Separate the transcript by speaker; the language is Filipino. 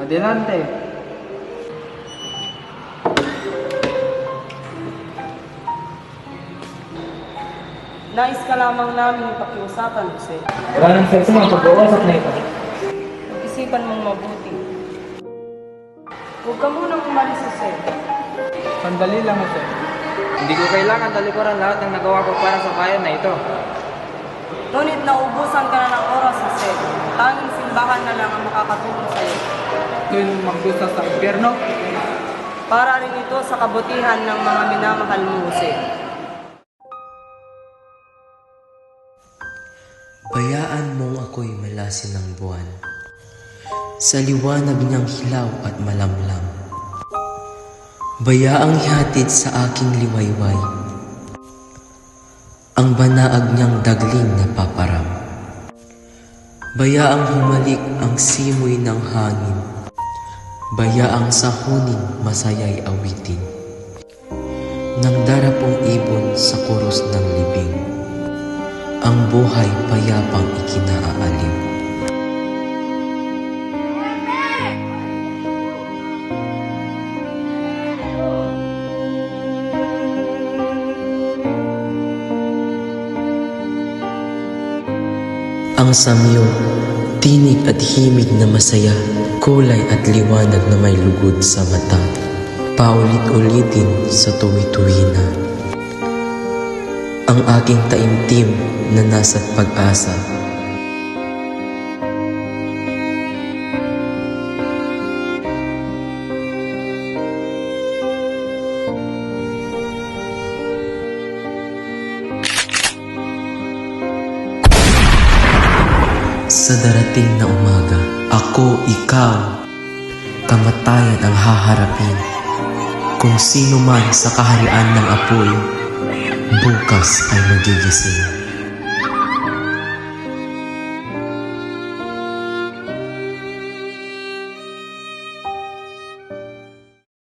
Speaker 1: Adelante.
Speaker 2: Nais ka lamang namin pakiusapan, Jose.
Speaker 1: Wala nang senso ang pag-uusap na ito.
Speaker 2: Pag-isipan mong mabuti. Huwag ka munang umalis, Jose.
Speaker 1: Sandali lang, Jose. Hindi ko kailangan talikuran lahat ng nagawa ko para sa bayan na ito.
Speaker 2: Ngunit naubusan ka na ng oras, Jose. Tanging simbahan na lang ang makakatulong sa'yo.
Speaker 1: Doon magdusa sa impyerno.
Speaker 2: Para rin ito sa kabutihan ng mga minamahal mo, Jose.
Speaker 3: Bayaan mong ako'y malasin ng buwan, sa liwanag niyang hilaw at malamlam. Bayaang ihatid sa aking liwayway, ang banaag niyang dagling na paparam. Bayaang humalik ang simoy ng hangin, bayaang sahuning masaya'y awitin, nang darapong ibon sa kuros ng libing, ang buhay payapang ikinaaalim. Ang samyo, tinig at himig na masaya, kulay at liwanag na may lugod sa mata, paulit-ulitin sa tuwi-tuwi na. Ang aking taimtim na nasa't pag-asa. Sa darating na umaga, ako, ikaw, kamatayan ang haharapin. Kung sino man sa kaharian ng apoy, bukas ay magigising.